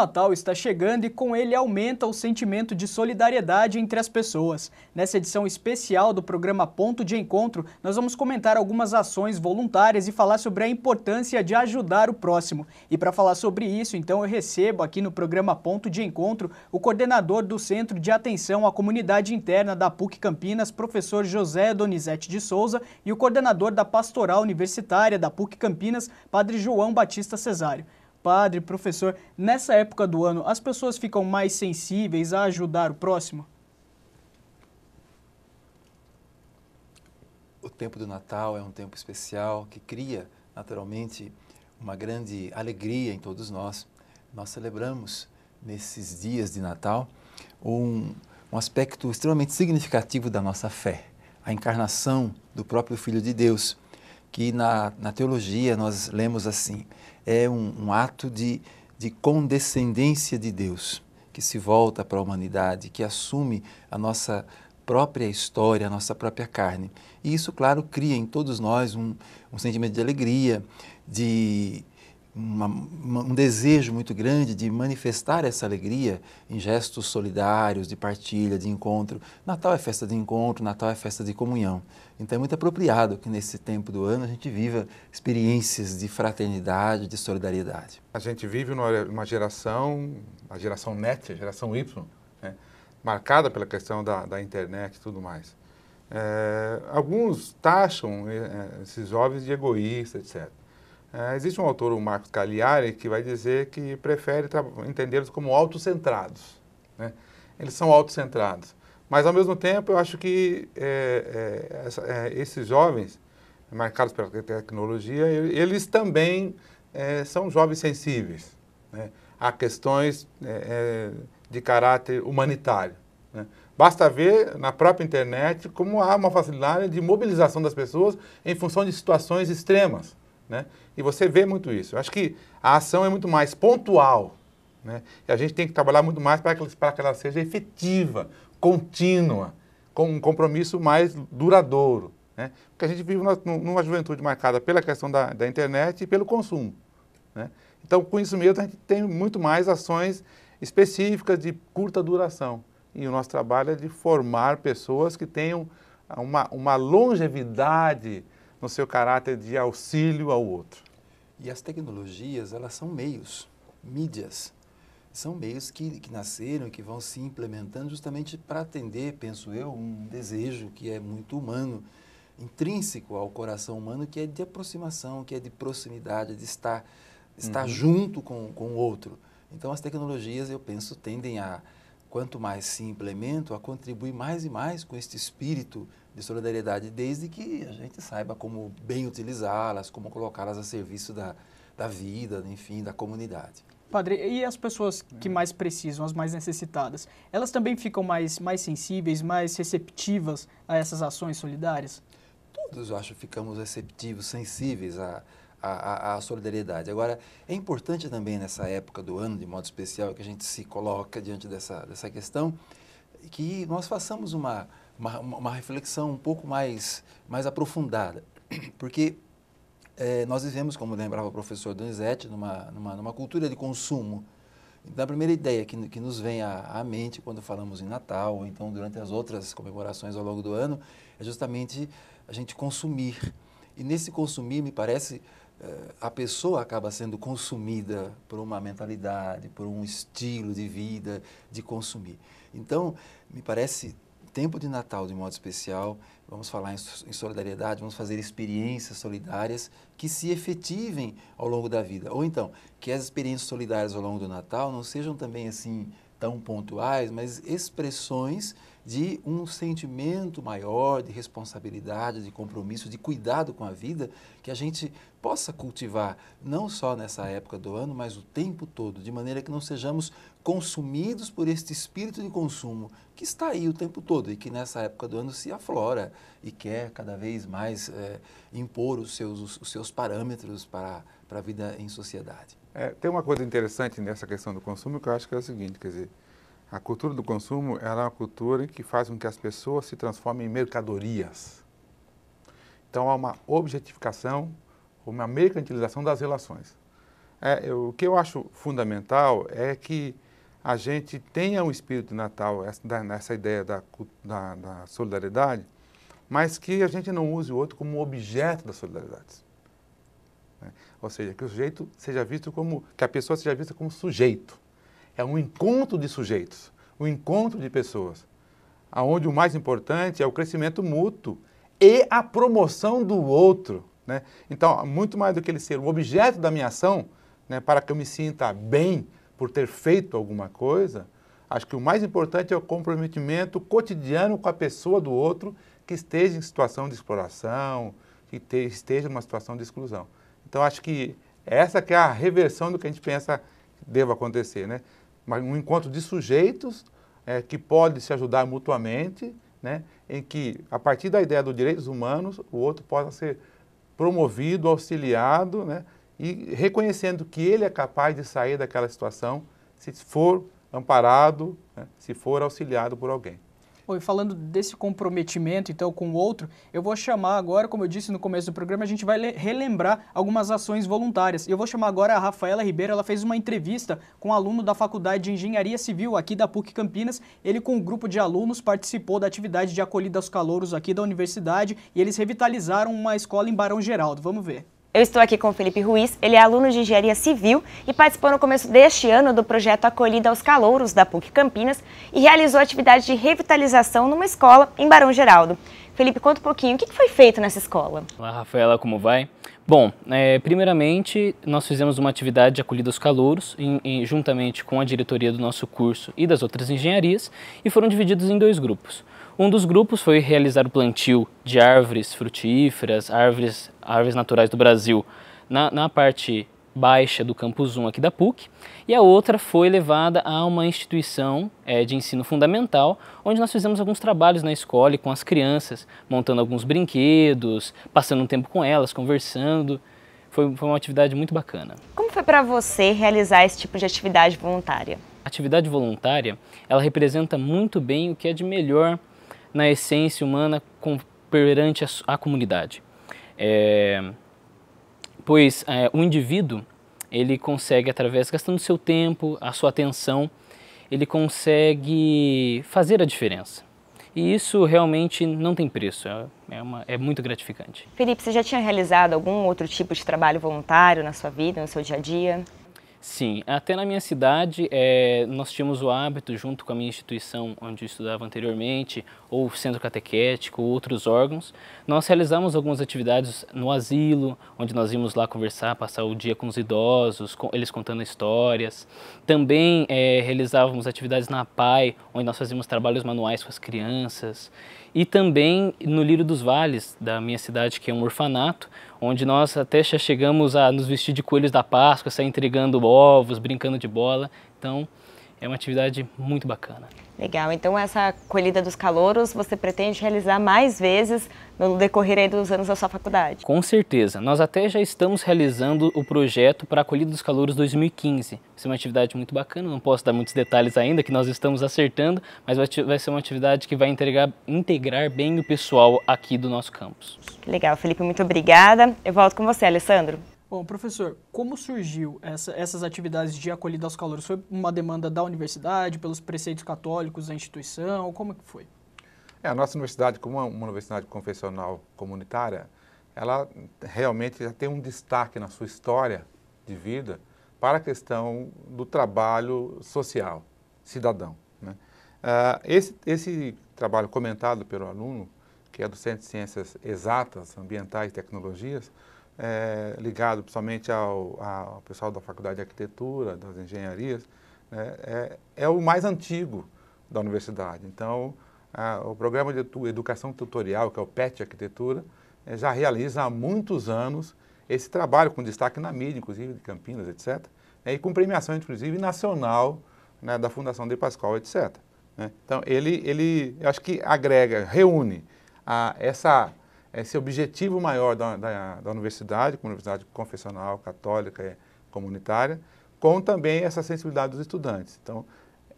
Natal está chegando e com ele aumenta o sentimento de solidariedade entre as pessoas. Nessa edição especial do programa Ponto de Encontro, nós vamos comentar algumas ações voluntárias e falar sobre a importância de ajudar o próximo. E para falar sobre isso, então, eu recebo aqui no programa Ponto de Encontro o coordenador do Centro de Atenção à Comunidade Interna da PUC Campinas, professor José Donizete de Souza, e o coordenador da Pastoral Universitária da PUC Campinas, padre João Batista Cesário. Padre, professor, nessa época do ano, as pessoas ficam mais sensíveis a ajudar o próximo? O tempo do Natal é um tempo especial que cria, naturalmente, uma grande alegria em todos nós. Nós celebramos, nesses dias de Natal, um aspecto extremamente significativo da nossa fé, a encarnação do próprio Filho de Deus, que na teologia nós lemos assim: é um ato de condescendência de Deus, que se volta para a humanidade, que assume a nossa própria história, a nossa própria carne. E isso, claro, cria em todos nós um sentimento de alegria, de um desejo muito grande de manifestar essa alegria em gestos solidários, de partilha, de encontro. Natal é festa de encontro, Natal é festa de comunhão. Então é muito apropriado que nesse tempo do ano a gente viva experiências de fraternidade, de solidariedade. A gente vive numa geração, a geração NET, a geração Y, né, marcada pela questão da internet e tudo mais. Alguns taxam esses jovens de egoístas, etc. Existe um autor, o Marcos Cagliari, que vai dizer que prefere entendê-los como autocentrados, né? Eles são autocentrados. Mas, ao mesmo tempo, eu acho que esses jovens, marcados pela tecnologia, eles também são jovens sensíveis, né, a questões de caráter humanitário, né? Basta ver na própria internet como há uma facilidade de mobilização das pessoas em função de situações extremas, né? E você vê muito isso. Eu acho que a ação é muito mais pontual, né? E a gente tem que trabalhar muito mais para que ela seja efetiva, contínua, com um compromisso mais duradouro, né? Porque a gente vive numa juventude marcada pela questão da internet e pelo consumo, né? Então, com isso mesmo, a gente tem muito mais ações específicas de curta duração. E o nosso trabalho é de formar pessoas que tenham uma longevidade no seu caráter de auxílio ao outro. E as tecnologias, elas são meios, mídias. São meios que nasceram e que vão se implementando justamente para atender, penso eu, um desejo que é muito humano, intrínseco ao coração humano, que é de aproximação, que é de proximidade, de estar junto com o outro. Então, as tecnologias, eu penso, tendem a, quanto mais se implementam, a contribuir mais e mais com este espírito de solidariedade, desde que a gente saiba como bem utilizá-las, como colocá-las a serviço da vida, enfim, da comunidade. Padre, e as pessoas que mais precisam, as mais necessitadas, elas também ficam mais sensíveis, mais receptivas a essas ações solidárias? Todos, eu acho, ficamos receptivos, sensíveis à solidariedade. Agora, é importante também nessa época do ano, de modo especial, que a gente se coloca diante dessa questão, que nós façamos uma reflexão um pouco mais aprofundada, porque nós vivemos, como lembrava o professor Donizete, numa cultura de consumo. Então, a primeira ideia que nos vem à mente quando falamos em Natal, ou então durante as outras comemorações ao longo do ano, é justamente a gente consumir. E nesse consumir, me parece, a pessoa acaba sendo consumida por uma mentalidade, por um estilo de vida, de consumir. Então, me parece, tempo de Natal, de modo especial, vamos falar em solidariedade, vamos fazer experiências solidárias que se efetivem ao longo da vida. Ou então, que as experiências solidárias ao longo do Natal não sejam também assim tão pontuais, mas expressões de um sentimento maior de responsabilidade, de compromisso, de cuidado com a vida, que a gente possa cultivar não só nessa época do ano, mas o tempo todo, de maneira que não sejamos consumidos por este espírito de consumo que está aí o tempo todo e que nessa época do ano se aflora e quer cada vez mais impor os seus parâmetros para a vida em sociedade. Tem uma coisa interessante nessa questão do consumo que eu acho que é o seguinte, quer dizer, a cultura do consumo ela é uma cultura que faz com que as pessoas se transformem em mercadorias. Então há uma objetificação, uma mercantilização das relações. O que eu acho fundamental é que a gente tenha um espírito de Natal, nessa ideia da solidariedade, mas que a gente não use o outro como objeto da solidariedade. Ou seja, que o sujeito seja visto como, que a pessoa seja vista como sujeito. É um encontro de sujeitos, um encontro de pessoas, onde o mais importante é o crescimento mútuo e a promoção do outro, né? Então, muito mais do que ele ser o objeto da minha ação, né, para que eu me sinta bem por ter feito alguma coisa, acho que o mais importante é o comprometimento cotidiano com a pessoa do outro que esteja em situação de exploração, que esteja em uma situação de exclusão. Então, acho que essa que é a reversão do que a gente pensa que deva acontecer, né? Um encontro de sujeitos que pode se ajudar mutuamente, né? Em que, a partir da ideia dos direitos humanos, o outro possa ser promovido, auxiliado, né? E reconhecendo que ele é capaz de sair daquela situação se for amparado, né? Se for auxiliado por alguém. E falando desse comprometimento, então, com o outro, eu vou chamar agora, como eu disse no começo do programa, a gente vai relembrar algumas ações voluntárias. E eu vou chamar agora a Rafaela Ribeiro, ela fez uma entrevista com um aluno da Faculdade de Engenharia Civil aqui da PUC Campinas. Ele, com um grupo de alunos, participou da atividade de acolhida aos calouros aqui da universidade e eles revitalizaram uma escola em Barão Geraldo. Vamos ver. Eu estou aqui com o Felipe Ruiz, ele é aluno de Engenharia Civil e participou no começo deste ano do projeto Acolhida aos Calouros da PUC Campinas e realizou atividade de revitalização numa escola em Barão Geraldo. Felipe, conta um pouquinho, o que foi feito nessa escola? Olá, Rafaela, como vai? Bom, primeiramente nós fizemos uma atividade de acolhida aos calouros, juntamente com a diretoria do nosso curso e das outras engenharias, e foram divididos em 2 grupos. Um dos grupos foi realizar o plantio de árvores frutíferas, árvores naturais do Brasil, na parte baixa do campus 1 aqui da PUC, e a outra foi levada a uma instituição de ensino fundamental, onde nós fizemos alguns trabalhos na escola e com as crianças, montando alguns brinquedos, passando um tempo com elas, conversando. Foi uma atividade muito bacana. Como foi para você realizar esse tipo de atividade voluntária? A atividade voluntária, ela representa muito bem o que é de melhor na essência humana perante a comunidade. Pois o indivíduo, ele consegue, através, gastando seu tempo, a sua atenção, ele consegue fazer a diferença. E isso realmente não tem preço, é muito gratificante. Felipe, você já tinha realizado algum outro tipo de trabalho voluntário na sua vida, no seu dia a dia? Sim, até na minha cidade nós tínhamos o hábito, junto com a minha instituição onde eu estudava anteriormente, ou centro catequético, ou outros órgãos, nós realizamos algumas atividades no asilo, onde nós íamos lá conversar, passar o dia com os idosos, eles contando histórias. Também realizávamos atividades na PAI, onde nós fazíamos trabalhos manuais com as crianças. E também no Lírio dos Vales, da minha cidade, que é um orfanato, onde nós até já chegamos a nos vestir de coelhos da Páscoa, sair entregando ovos, brincando de bola. Então, é uma atividade muito bacana. Legal, então essa acolhida dos calouros você pretende realizar mais vezes no decorrer aí dos anos da sua faculdade? Com certeza, nós até já estamos realizando o projeto para a acolhida dos calouros 2015. Isso é uma atividade muito bacana, não posso dar muitos detalhes ainda, que nós estamos acertando, mas vai ser uma atividade que vai integrar bem o pessoal aqui do nosso campus. Legal, Felipe, muito obrigada. Eu volto com você, Alessandro. Bom, professor, como surgiu essas atividades de acolhida aos calouros? Foi uma demanda da universidade, pelos preceitos católicos da instituição? Como é que foi? A nossa universidade, como uma universidade confessional comunitária, ela realmente já tem um destaque na sua história de vida para a questão do trabalho social, cidadão, né? Esse trabalho comentado pelo aluno, que é do Centro de Ciências Exatas, Ambientais e Tecnologias, ligado principalmente ao pessoal da Faculdade de Arquitetura, das engenharias, é o mais antigo da universidade. Então, o programa de educação tutorial, que é o PET Arquitetura, já realiza há muitos anos esse trabalho com destaque na mídia, inclusive de Campinas, etc., e com premiação, inclusive, nacional, né, da Fundação De Pascoal, etc., né? Então, eu acho que reúne esse objetivo maior da universidade, como universidade confessional, católica e comunitária, com também essa sensibilidade dos estudantes. Então,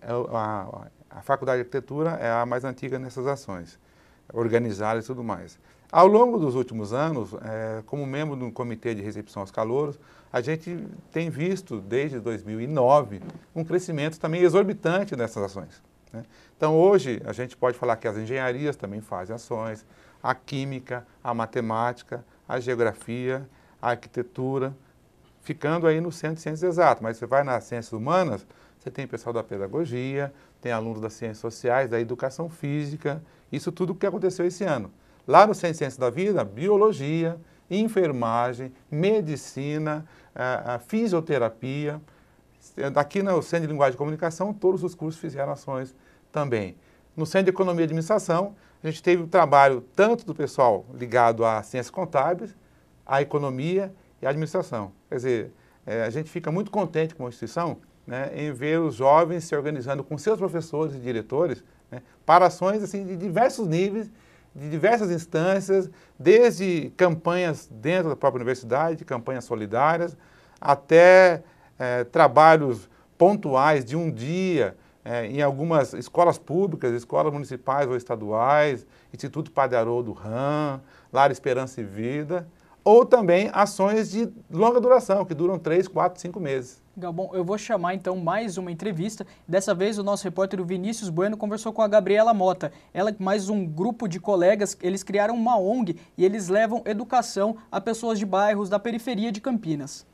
a Faculdade de Arquitetura é a mais antiga nessas ações, organizada e tudo mais. Ao longo dos últimos anos, como membro do Comitê de Recepção aos Calouros, a gente tem visto, desde 2009, um crescimento também exorbitante dessas ações, né? Então, hoje, a gente pode falar que as engenharias também fazem ações, a química, a matemática, a geografia, a arquitetura, ficando aí no centro de ciências exatas. Mas você vai nas ciências humanas, você tem pessoal da pedagogia, tem alunos das ciências sociais, da educação física, isso tudo que aconteceu esse ano. Lá no Centro de Ciências da Vida, biologia, enfermagem, medicina, a fisioterapia. Aqui no Centro de Linguagem e Comunicação, todos os cursos fizeram ações também. No Centro de Economia e Administração, a gente teve o trabalho tanto do pessoal ligado às ciências contábeis, à economia e à administração. Quer dizer, a gente fica muito contente com a instituição, né, em ver os jovens se organizando com seus professores e diretores, né, para ações assim, de diversos níveis, de diversas instâncias, desde campanhas dentro da própria universidade, campanhas solidárias, até trabalhos pontuais de um dia em algumas escolas públicas, escolas municipais ou estaduais, Instituto Padre Haroldo RAM, Lar Esperança e Vida, ou também ações de longa duração, que duram 3, 4, 5 meses. Bom, eu vou chamar então mais uma entrevista. Dessa vez o nosso repórter Vinícius Bueno conversou com a Gabriela Mota. Ela e mais um grupo de colegas, eles criaram uma ONG e eles levam educação a pessoas de bairros da periferia de Campinas.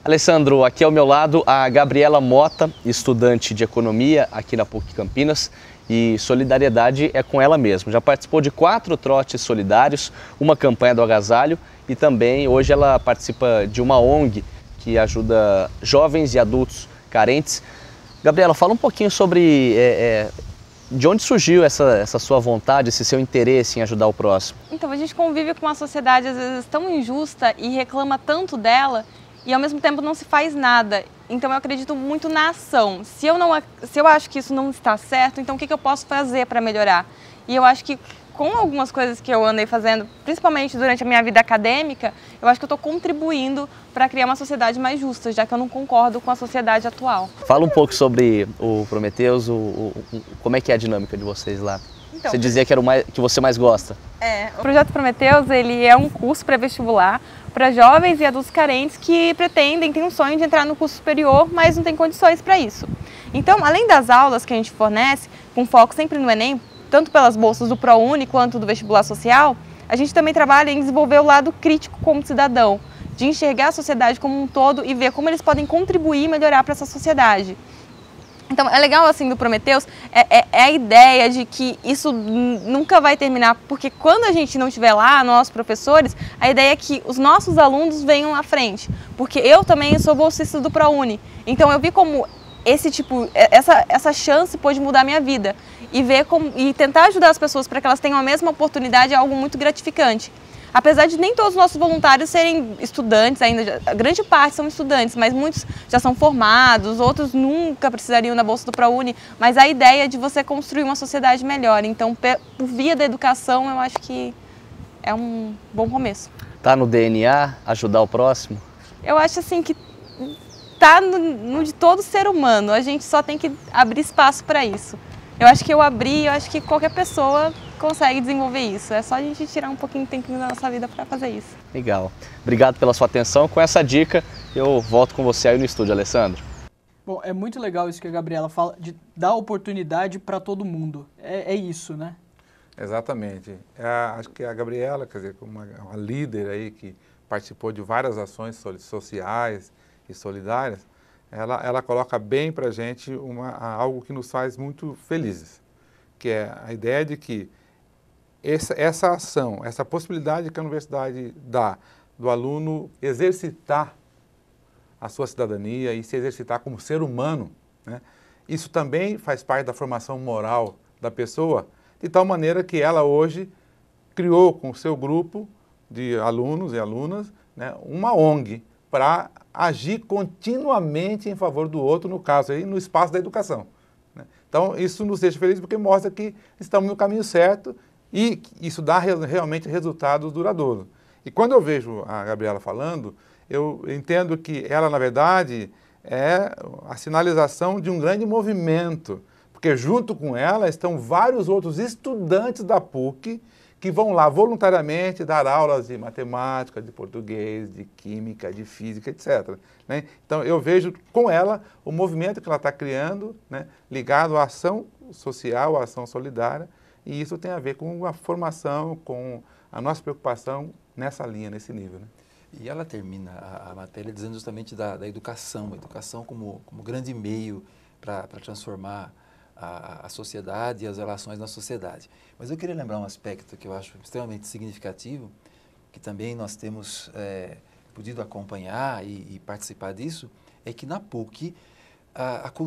Alessandro, aqui ao meu lado a Gabriela Mota, estudante de economia aqui na PUC Campinas, e solidariedade é com ela mesma. Já participou de 4 trotes solidários, uma campanha do agasalho e também hoje ela participa de uma ONG que ajuda jovens e adultos carentes. Gabriela, fala um pouquinho sobre de onde surgiu essa sua vontade, esse seu interesse em ajudar o próximo. Então, a gente convive com uma sociedade às vezes tão injusta e reclama tanto dela e ao mesmo tempo não se faz nada. Então eu acredito muito na ação. Se eu acho que isso não está certo, então o que eu posso fazer para melhorar? E eu acho que com algumas coisas que eu andei fazendo, principalmente durante a minha vida acadêmica, eu acho que eu estou contribuindo para criar uma sociedade mais justa, já que eu não concordo com a sociedade atual. Fala um pouco sobre o Prometheus, como é que é a dinâmica de vocês lá? Então, você dizia que era o que você mais gosta. O Projeto Prometheus, ele é um curso pré-vestibular para jovens e adultos carentes que têm um sonho de entrar no curso superior, mas não têm condições para isso. Então, além das aulas que a gente fornece, com foco sempre no Enem, tanto pelas bolsas do ProUni quanto do vestibular social, a gente também trabalha em desenvolver o lado crítico como cidadão, de enxergar a sociedade como um todo e ver como eles podem contribuir e melhorar para essa sociedade. Então, é legal assim do Prometheus, a ideia de que isso nunca vai terminar, porque quando a gente não estiver lá, nós professores, a ideia é que os nossos alunos venham à frente, porque eu também sou bolsista do ProUni, então eu vi como essa chance pode mudar a minha vida e tentar ajudar as pessoas para que elas tenham a mesma oportunidade é algo muito gratificante. Apesar de nem todos os nossos voluntários serem estudantes ainda, a grande parte são estudantes, mas muitos já são formados, outros nunca precisariam da bolsa do ProUni, mas a ideia é de você construir uma sociedade melhor. Então, por via da educação, eu acho que é um bom começo. Tá no DNA ajudar o próximo? Eu acho assim que tá no de todo ser humano, a gente só tem que abrir espaço para isso. Eu acho que eu acho que qualquer pessoa consegue desenvolver isso. É só a gente tirar um pouquinho de tempinho da nossa vida para fazer isso. Legal. Obrigado pela sua atenção. Com essa dica, eu volto com você aí no estúdio, Alessandro. Bom, é muito legal isso que a Gabriela fala, de dar oportunidade para todo mundo. É isso, né? Exatamente. Acho que a Gabriela, quer dizer, uma líder aí que participou de várias ações sociais e solidárias, ela coloca bem para a gente algo que nos faz muito felizes, que é a ideia de que essa ação, essa possibilidade que a universidade dá do aluno exercitar a sua cidadania e se exercitar como ser humano, né? Isso também faz parte da formação moral da pessoa, de tal maneira que ela hoje criou com o seu grupo de alunos e alunas, né, uma ONG para agir continuamente em favor do outro, no caso aí, no espaço da educação, né? Então, isso nos deixa felizes porque mostra que estamos no caminho certo e isso dá realmente resultados duradouros. E quando eu vejo a Gabriela falando, eu entendo que ela, na verdade, é a sinalização de um grande movimento, porque junto com ela estão vários outros estudantes da PUC que vão lá voluntariamente dar aulas de matemática, de português, de química, de física, etc. Né? Então, eu vejo com ela o movimento que ela está criando, né, ligado à ação social, à ação solidária, e isso tem a ver com a formação, com a nossa preocupação nessa linha, nesse nível. Né? E ela termina a matéria dizendo justamente da educação, a educação como grande meio para transformar a sociedade e as relações na sociedade. Mas eu queria lembrar um aspecto que eu acho extremamente significativo, que também nós temos podido acompanhar e participar disso, é que na PUC,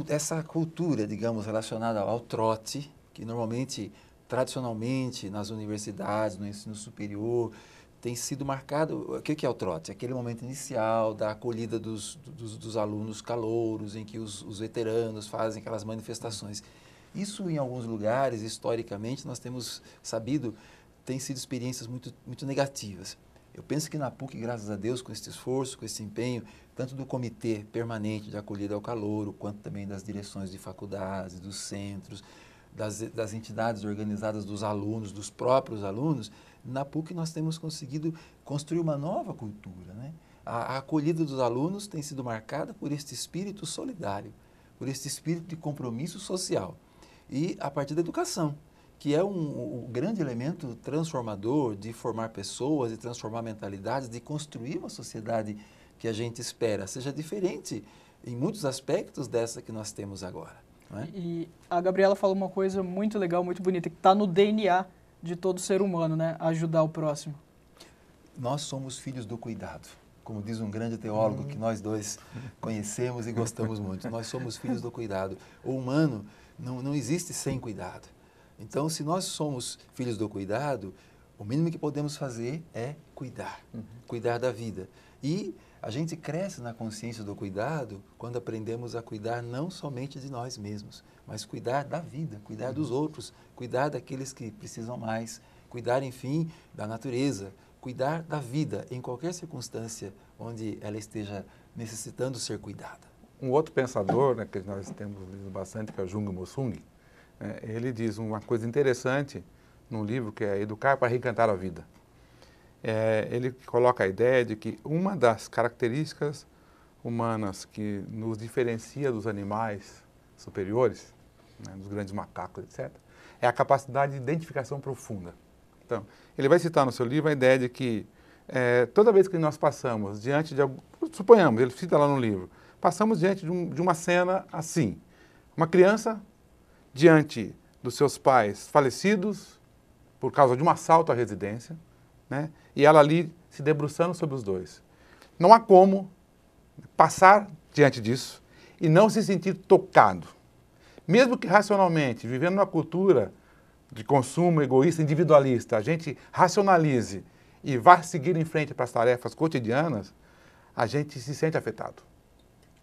essa cultura, digamos, relacionada ao trote, que normalmente, tradicionalmente, nas universidades, no ensino superior, tem sido marcado. O que é o trote? Aquele momento inicial da acolhida dos alunos calouros, em que os veteranos fazem aquelas manifestações. Isso, em alguns lugares, historicamente, nós temos sabido, tem sido experiências muito negativas. Eu penso que na PUC, graças a Deus, com esse esforço, com esse empenho, tanto do comitê permanente de acolhida ao calouro, quanto também das direções de faculdades, dos centros, das entidades organizadas dos alunos, dos próprios alunos, na PUC nós temos conseguido construir uma nova cultura, né? A acolhida dos alunos tem sido marcada por este espírito solidário, por este espírito de compromisso social e a partir da educação, que é um grande elemento transformador de formar pessoas, de transformar mentalidades, de construir uma sociedade que a gente espera seja diferente em muitos aspectos dessa que nós temos agora. Não é? E a Gabriela falou uma coisa muito legal, muito bonita, que está no DNA de todo ser humano, né? Ajudar o próximo. Nós somos filhos do cuidado. Como diz um grande teólogo que nós dois conhecemos e gostamos muito. Nós somos filhos do cuidado. O humano não existe sem cuidado. Então, se nós somos filhos do cuidado, o mínimo que podemos fazer é cuidar. Cuidar da vida. E a gente cresce na consciência do cuidado quando aprendemos a cuidar não somente de nós mesmos, mas cuidar da vida, cuidar dos outros, cuidar daqueles que precisam mais, cuidar, enfim, da natureza, cuidar da vida em qualquer circunstância onde ela esteja necessitando ser cuidada. Um outro pensador, né, que nós temos lido bastante, que é o Jung Mossung, ele diz uma coisa interessante num livro que é Educar para Reencantar a Vida. Ele coloca a ideia de que uma das características humanas que nos diferencia dos animais superiores, né, dos grandes macacos, etc., é a capacidade de identificação profunda. Então, ele vai citar no seu livro a ideia de que toda vez que nós passamos diante de algum... Suponhamos, ele cita lá no livro, passamos diante de uma cena assim, uma criança diante dos seus pais falecidos por causa de um assalto à residência, né, e ela ali se debruçando sobre os dois. Não há como passar diante disso e não se sentir tocado. Mesmo que racionalmente, vivendo numa cultura de consumo egoísta, individualista, a gente racionalize e vá seguir em frente para as tarefas cotidianas, a gente se sente afetado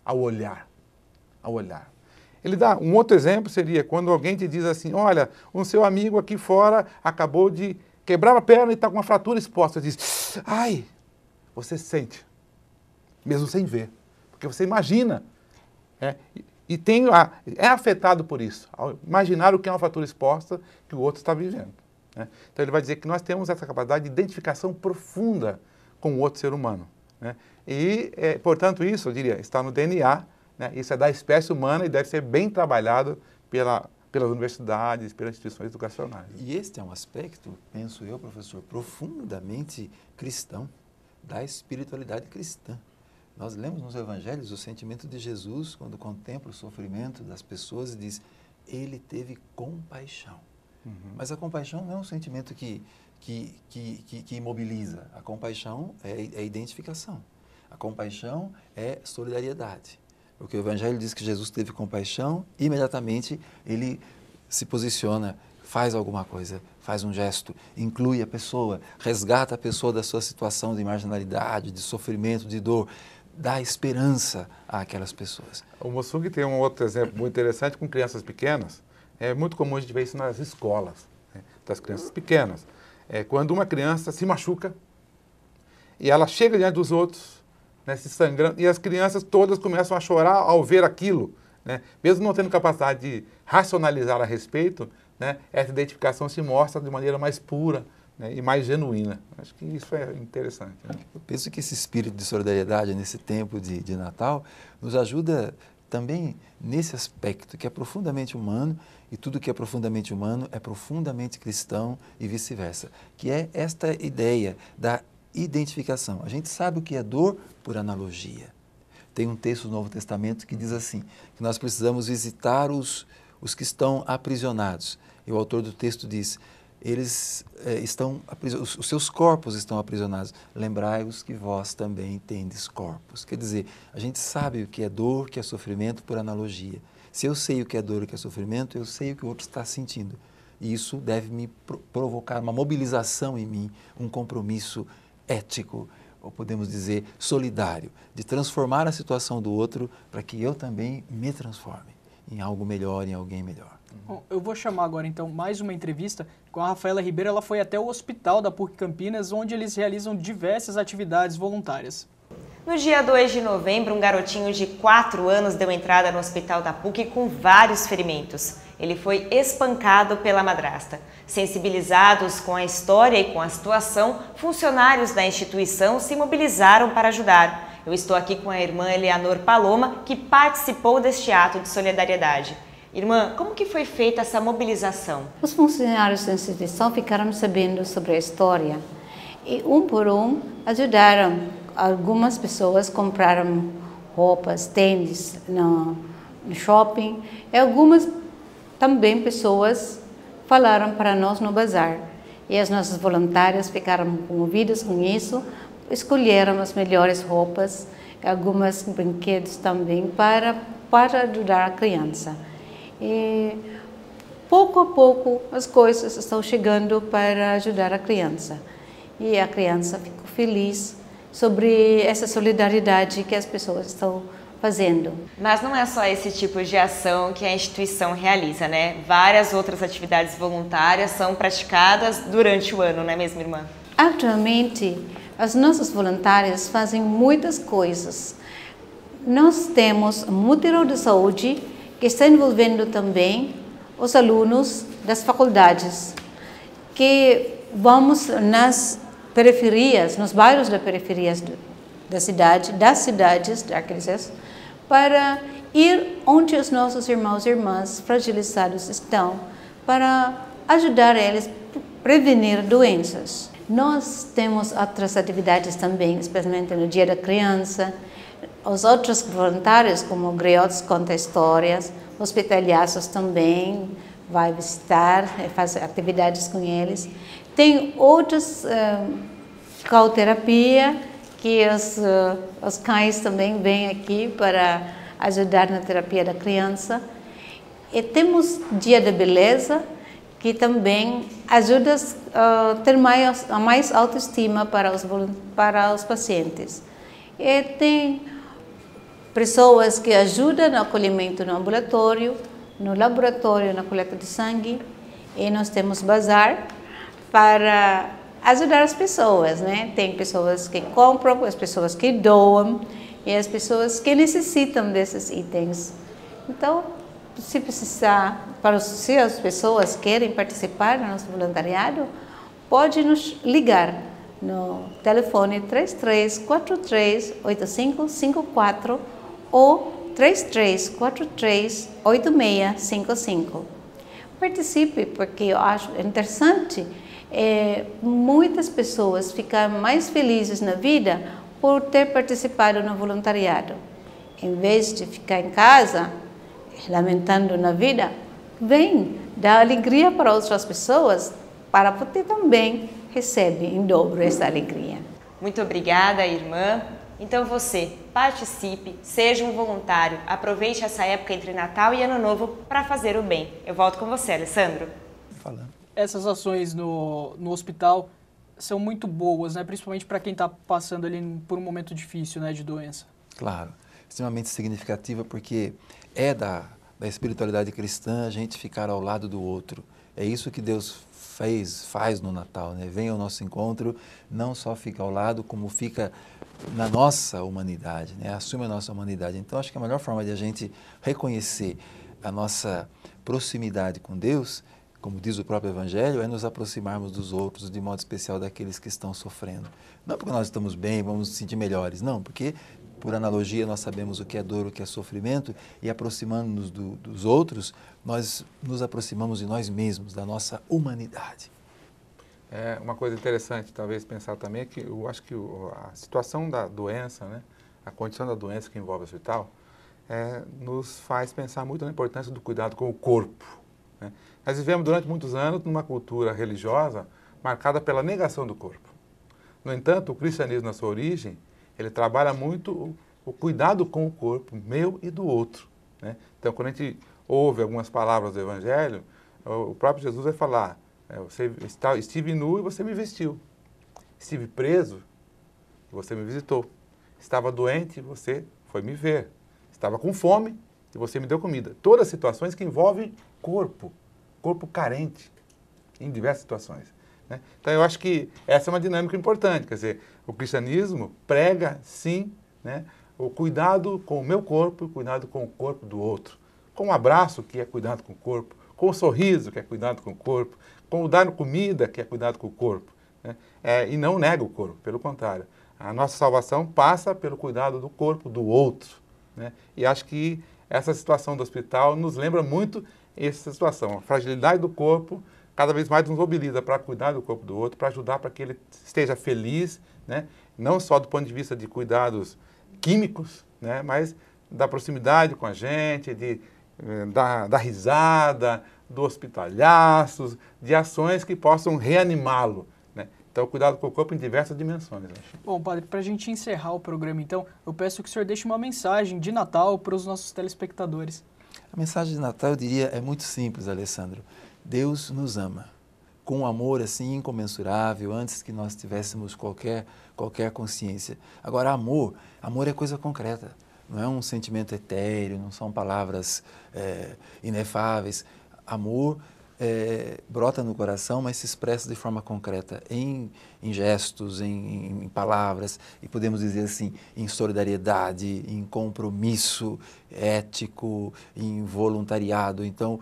ao olhar. Ele dá um outro exemplo, seria quando alguém te diz assim, olha, o seu amigo aqui fora acabou de quebrar a perna e está com uma fratura exposta. Diz, ai, você sente, mesmo sem ver, porque você imagina, e é afetado por isso, ao imaginar o que é uma fratura exposta que o outro está vivendo. Né? Então ele vai dizer que nós temos essa capacidade de identificação profunda com o outro ser humano. Né? E, portanto, isso, eu diria, está no DNA, né? Isso é da espécie humana e deve ser bem trabalhado pelas universidades, pelas instituições educacionais. E este é um aspecto, penso eu, professor, profundamente cristão, da espiritualidade cristã. Nós lemos nos evangelhos o sentimento de Jesus quando contempla o sofrimento das pessoas e diz, ele teve compaixão. Mas a compaixão não é um sentimento que imobiliza. A compaixão é identificação. A compaixão é solidariedade. Porque o Evangelho diz que Jesus teve compaixão, imediatamente ele se posiciona, faz alguma coisa, faz um gesto, inclui a pessoa, resgata a pessoa da sua situação de marginalidade, de sofrimento, de dor, dá esperança àquelas pessoas. O Mossung tem um outro exemplo muito interessante com crianças pequenas. É muito comum a gente ver isso nas escolas, né, das crianças pequenas. Quando uma criança se machuca e ela chega diante dos outros, né, se sangrando, e as crianças todas começam a chorar ao ver aquilo, né, mesmo não tendo capacidade de racionalizar a respeito, né, essa identificação se mostra de maneira mais pura, né, e mais genuína. Acho que isso é interessante. Né? Eu penso que esse espírito de solidariedade nesse tempo de Natal nos ajuda também nesse aspecto que é profundamente humano, e tudo que é profundamente humano é profundamente cristão e vice-versa, que é esta ideia da identificação. A gente sabe o que é dor por analogia. Tem um texto do Novo Testamento que diz assim, que nós precisamos visitar os que estão aprisionados. E o autor do texto diz, os seus corpos estão aprisionados. Lembrai-vos que vós também tendes corpos. Quer dizer, a gente sabe o que é dor, o que é sofrimento por analogia. Se eu sei o que é dor e o que é sofrimento, eu sei o que o outro está sentindo. E isso deve me provocar uma mobilização em mim, um compromisso ético, ou podemos dizer solidário, de transformar a situação do outro para que eu também me transforme em algo melhor, em alguém melhor. Bom, eu vou chamar agora, então, mais uma entrevista com a Rafaela Ribeiro. Ela foi até o hospital da PUC Campinas, onde eles realizam diversas atividades voluntárias. No dia 2 de novembro, um garotinho de 4 anos deu entrada no hospital da PUC com vários ferimentos. Ele foi espancado pela madrasta. Sensibilizados com a história e com a situação, funcionários da instituição se mobilizaram para ajudar. Eu estou aqui com a irmã Eleanor Paloma, que participou deste ato de solidariedade. Irmã, como que foi feita essa mobilização? Os funcionários da instituição ficaram sabendo sobre a história e, um por um, ajudaram. Algumas pessoas compraram roupas, tênis no shopping e algumas também pessoas falaram para nós no bazar. E as nossas voluntárias ficaram comovidas com isso, escolheram as melhores roupas, alguns brinquedos também para ajudar a criança. E pouco a pouco as coisas estão chegando para ajudar a criança. E a criança ficou feliz sobre essa solidariedade que as pessoas estão fazendo. Mas não é só esse tipo de ação que a instituição realiza, né? Várias outras atividades voluntárias são praticadas durante o ano, não é mesmo, irmã? Atualmente, as nossas voluntárias fazem muitas coisas. Nós temos um mútuo de saúde que está envolvendo também os alunos das faculdades, que vamos nas periferias, nos bairros das periferias das cidades, daqueles, para ir onde os nossos irmãos e irmãs fragilizados estão, para ajudar eles a prevenir doenças. Nós temos outras atividades também, especialmente no Dia da Criança. Os outros voluntários, como griots, conta histórias, hospitalhaços também, vai visitar, faz atividades com eles. Tem outras cauterapia, que os cães também vêm aqui para ajudar na terapia da criança. E temos Dia da Beleza, que também ajuda a ter mais autoestima para os pacientes. E tem pessoas que ajudam no acolhimento no ambulatório, no laboratório, na coleta de sangue. E nós temos bazar para ajudar as pessoas, né? Tem pessoas que compram, as pessoas que doam e as pessoas que necessitam desses itens. Então, se precisar, se as pessoas querem participar do nosso voluntariado, pode nos ligar no telefone 3343-8554 ou 3343-8655. Participe, porque eu acho interessante. Muitas pessoas ficam mais felizes na vida por ter participado no voluntariado. Em vez de ficar em casa, lamentando na vida, vem dar alegria para outras pessoas, para poder também receber em dobro essa alegria. Muito obrigada, irmã. Então você, participe, seja um voluntário, aproveite essa época entre Natal e Ano Novo para fazer o bem. Eu volto com você, Alessandro. Falando. Essas ações no hospital são muito boas, né? Principalmente para quem está passando ali por um momento difícil, né, de doença. Claro, extremamente significativa porque é da espiritualidade cristã a gente ficar ao lado do outro. É isso que Deus faz no Natal, né? Vem ao nosso encontro, não só fica ao lado, como fica na nossa humanidade, né? Assume a nossa humanidade. Então, acho que a melhor forma de a gente reconhecer a nossa proximidade com Deus, como diz o próprio Evangelho, é nos aproximarmos dos outros, de modo especial daqueles que estão sofrendo. Não porque nós estamos bem, vamos nos sentir melhores, não, porque, por analogia, nós sabemos o que é dor, o que é sofrimento, e aproximando-nos dos outros, nós nos aproximamos de nós mesmos, da nossa humanidade. É uma coisa interessante, talvez, pensar também, é que eu acho que a situação da doença, né, a condição da doença que envolve o hospital, nos faz pensar muito na importância do cuidado com o corpo, né? Nós vivemos durante muitos anos numa cultura religiosa marcada pela negação do corpo. No entanto, o cristianismo, na sua origem, ele trabalha muito o cuidado com o corpo, meu e do outro, né? Então, quando a gente ouve algumas palavras do Evangelho, o próprio Jesus vai falar, estive nu e você me vestiu, estive preso e você me visitou, estava doente e você foi me ver, estava com fome e você me deu comida. Todas situações que envolvem corpo carente, em diversas situações, né? Então, eu acho que essa é uma dinâmica importante, quer dizer, o cristianismo prega, sim, né, o cuidado com o meu corpo e o cuidado com o corpo do outro, com o abraço, que é cuidado com o corpo, com o sorriso, que é cuidado com o corpo, com o dar comida, que é cuidado com o corpo, né? E não nega o corpo, pelo contrário. A nossa salvação passa pelo cuidado do corpo do outro, né? E acho que essa situação do hospital nos lembra muito essa situação. A fragilidade do corpo cada vez mais nos mobiliza para cuidar do corpo do outro, para ajudar para que ele esteja feliz, né? Não só do ponto de vista de cuidados químicos, né? Mas da proximidade com a gente, da risada, do hospitalhaço, de ações que possam reanimá-lo, né? Então, cuidado com o corpo em diversas dimensões. Acho. Bom, padre, para a gente encerrar o programa, então, eu peço que o senhor deixe uma mensagem de Natal para os nossos telespectadores. A mensagem de Natal, eu diria, é muito simples, Alessandro. Deus nos ama, com um amor assim incomensurável, antes que nós tivéssemos qualquer consciência. Agora, amor é coisa concreta, não é um sentimento etéreo, não são palavras inefáveis. Amor brota no coração, mas se expressa de forma concreta, em gestos, em palavras, e podemos dizer assim, em solidariedade, em compromisso ético, em voluntariado. Então,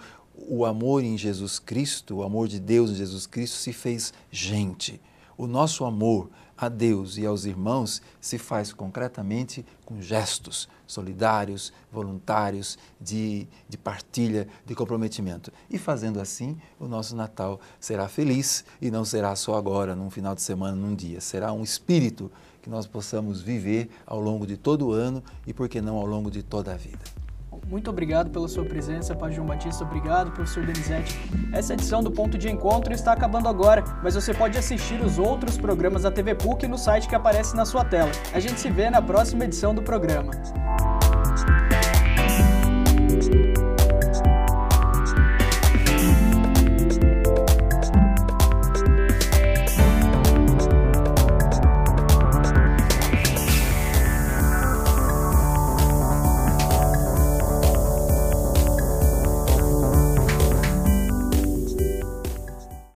o amor em Jesus Cristo, o amor de Deus em Jesus Cristo se fez gente. O nosso amor a Deus e aos irmãos se faz concretamente com gestos solidários, voluntários, de partilha, de comprometimento. E fazendo assim, o nosso Natal será feliz e não será só agora, num final de semana, num dia. Será um espírito que nós possamos viver ao longo de todo o ano e, por que não, ao longo de toda a vida. Muito obrigado pela sua presença, Padre João Batista. Obrigado, professor Donizete. Essa edição do Ponto de Encontro está acabando agora, mas você pode assistir os outros programas da TV PUC no site que aparece na sua tela. A gente se vê na próxima edição do programa.